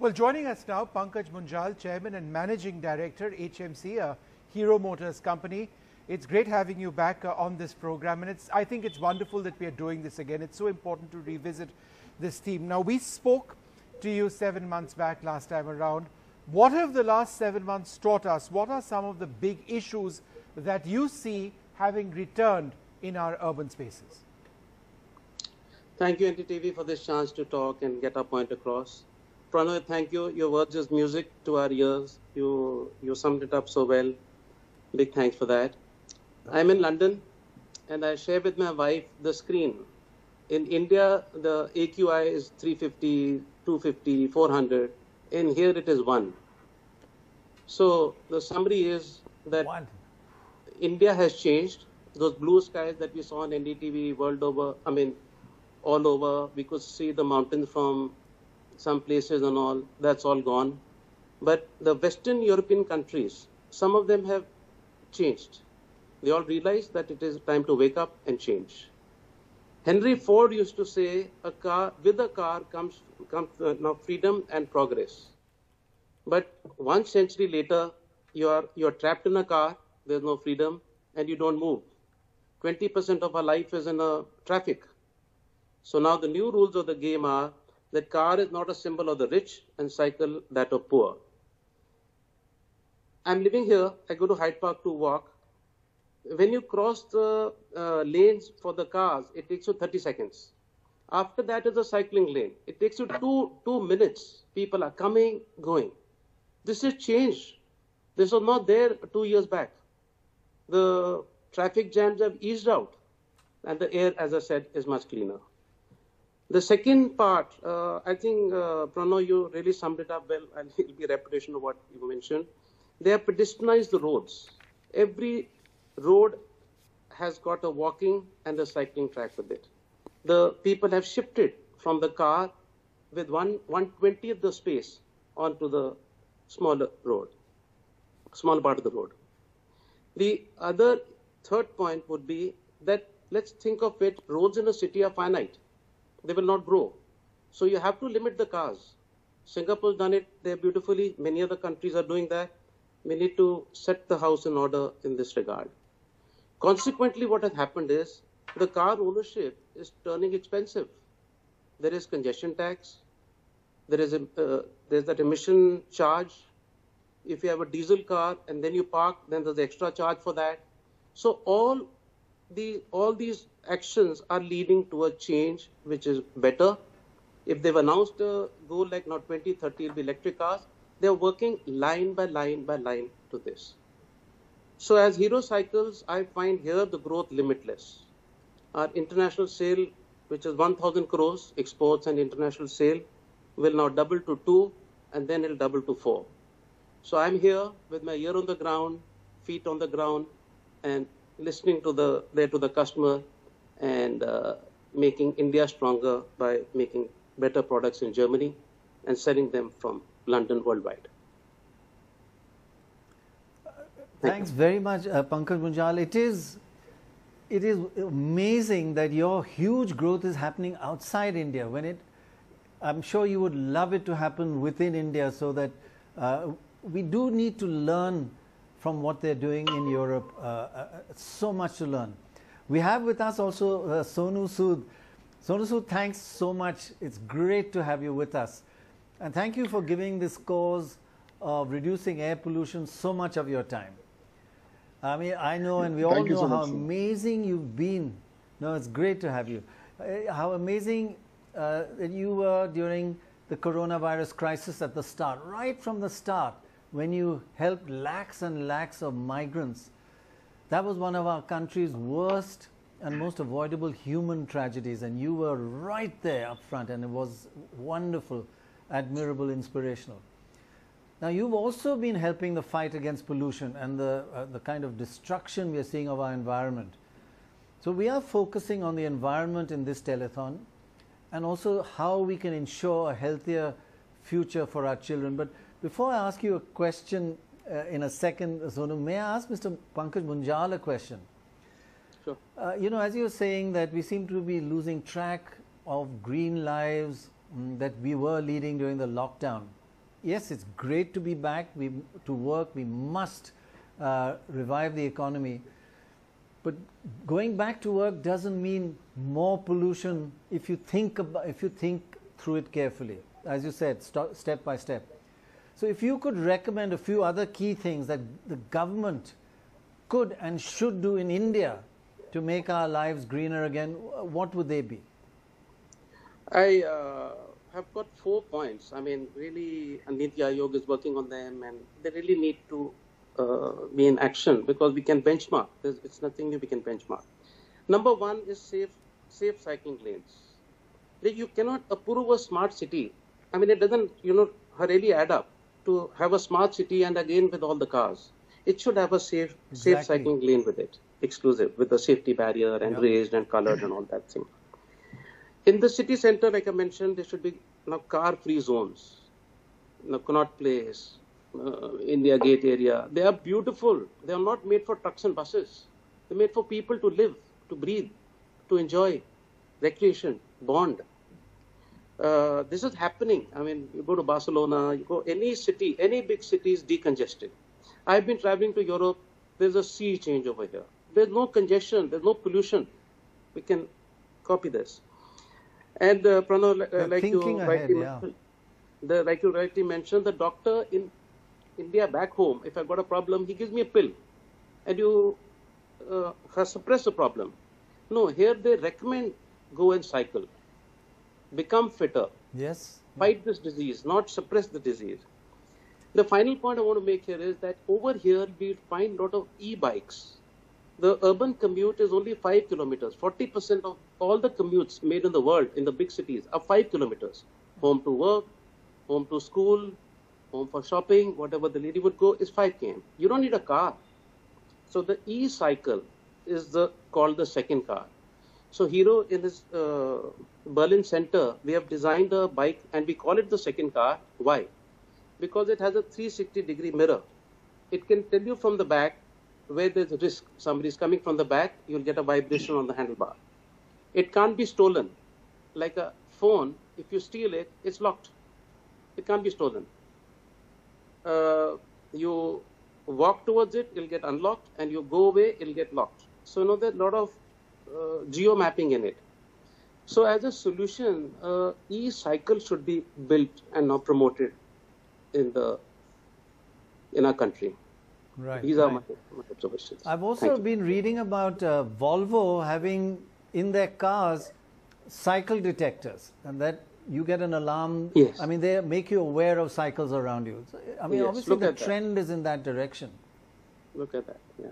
Well, joining us now, Pankaj Munjal, Chairman and Managing Director, HMC, a Hero Motors company. It's great having you back on this program, and I think it's wonderful that we are doing this again. It's so important to revisit this theme. Now, we spoke to you 7 months back last time around. What have the last 7 months taught us? What are some of the big issues that you see having returned in our urban spaces? Thank you, NTTV, for this chance to talk and get our point across. Pranoy, thank you. Your words is music to our ears. You summed it up so well. Big thanks for that. I'm in London, and I share with my wife the screen. In India, the AQI is 350, 250, 400. In here, it is 1. So the summary is that India has changed. Those blue skies that we saw on NDTV world over, all over, we could see the mountains from some places and all, that's all gone. But the Western European countries, some of them have changed. They all realize that it is time to wake up and change. Henry Ford used to say, with a car comes now freedom and progress. But 1 century later, you're trapped in a car, there's no freedom, and you don't move. 20% of our life is in a traffic. So now the new rules of the game are that car is not a symbol of the rich and cycle that of poor. I'm living here, I go to Hyde Park to walk. When you cross the lanes for the cars, it takes you 30 seconds. After that is a cycling lane. It takes you two minutes. People are coming, going. This is change. This was not there 2 years back. The traffic jams have eased out, and the air, as I said, is much cleaner. The second part, I think, Pranav, you really summed it up well, and it'll be a repetition of what you mentioned. They have pedestrianized the roads. Every road has got a walking and a cycling track with it. The people have shifted from the car with 1/20 of the space onto the smaller road, small part of the road. The other third point would be that let's think of it, roads in a city are finite. They will not grow. So you have to limit the cars. Singapore's done it there beautifully. Many other countries are doing that. We need to set the house in order in this regard. Consequently, what has happened is the car ownership is turning expensive. There is congestion tax. There's that emission charge. If you have a diesel car and then you park, then there's extra charge for that. So all these actions are leading to a change which is better. If they've announced a goal like now 2030 will be electric cars, they're working line by line by line to this. So as Hero Cycles, I find here the growth limitless. Our international sale, which is 1,000 crores, exports and international sale, will now double to 2, and then it'll double to 4. So I'm here with my ear on the ground, feet on the ground, and listening to the customer and making India stronger by making better products in Germany and selling them from London worldwide. Thanks very much, Pankaj Munjal. It is amazing that your huge growth is happening outside India. I'm sure you would love it to happen within India, so that we do need to learn from what they're doing in Europe. So much to learn. We have with us also Sonu Sood. Sonu Sood, thanks so much. It's great to have you with us. And thank you for giving this cause of reducing air pollution so much of your time. I mean, I know, and we all know how amazing you've been. No, it's great to have you. How amazing that you were during the coronavirus crisis at the start, right from the start, when you helped lakhs and lakhs of migrants. That was one of our country's worst and most avoidable human tragedies, and you were right there up front, and it was wonderful, admirable, inspirational. Now, you've also been helping the fight against pollution and the kind of destruction we are seeing of our environment. So we are focusing on the environment in this telethon, and also how we can ensure a healthier future for our children. But before I ask you a question in a second, Sonu, may I ask Mr. Pankaj Munjal a question? Sure. You know, as you were saying that we seem to be losing track of green lives that we were leading during the lockdown. yes, it's great to be back, to work, we must revive the economy. But going back to work doesn't mean more pollution if you think through it carefully. As you said, step by step. So if you could recommend a few other key things that the government could and should do in India to make our lives greener again, what would they be? I have got 4 points. I mean, really, Niti Aayog is working on them, and they really need to be in action, because we can benchmark. It's nothing new, we can benchmark. Number 1 is safe cycling lanes. You cannot approve a smart city. I mean, it doesn't, really add up to have a smart city and again with all the cars. It should have a safe cycling lane with it, exclusive, with the safety barrier and raised and colored and all that thing. In the city center, like I mentioned, there should be car-free zones. Connaught Place, India Gate area. They are beautiful. They are not made for trucks and buses. They're made for people to live, to breathe, to enjoy, recreation, bond. This is happening. I mean, you go to Barcelona, you go any city, any big city is decongested. I've been traveling to Europe. There's a sea change over here. There's no congestion. There's no pollution. We can copy this. And Pranav, like you rightly mentioned, the doctor in India back home, if I got a problem, he gives me a pill, and you suppress the problem. No, here they recommend go and cycle, become fitter, fight this disease, not suppress the disease. The final point I want to make here is that over here we find a lot of e-bikes. The urban commute is only 5 kilometers. 40% of all the commutes made in the world, in the big cities, are 5 kilometers. Home to work, home to school, home for shopping, whatever the lady would go is 5 km. You don't need a car. So the e-cycle is called the second car. So Hero in this Berlin center, we have designed a bike and we call it the second car. Why? Because it has a 360-degree mirror. It can tell you from the back where there's a risk. Somebody is coming from the back, you'll get a vibration on the handlebar. It can't be stolen. Like a phone, if you steal it, it's locked. It can't be stolen. You walk towards it, it'll get unlocked, and you go away, it'll get locked. So there's a lot of geo mapping in it. So as a solution, e-cycle should be built and now promoted in our country. Right. These are my observations. I've also been reading about Volvo having in their cars cycle detectors, and that you get an alarm. Yes. I mean, they make you aware of cycles around you. So, I mean, obviously the trend is in that direction. Look at that. Yeah.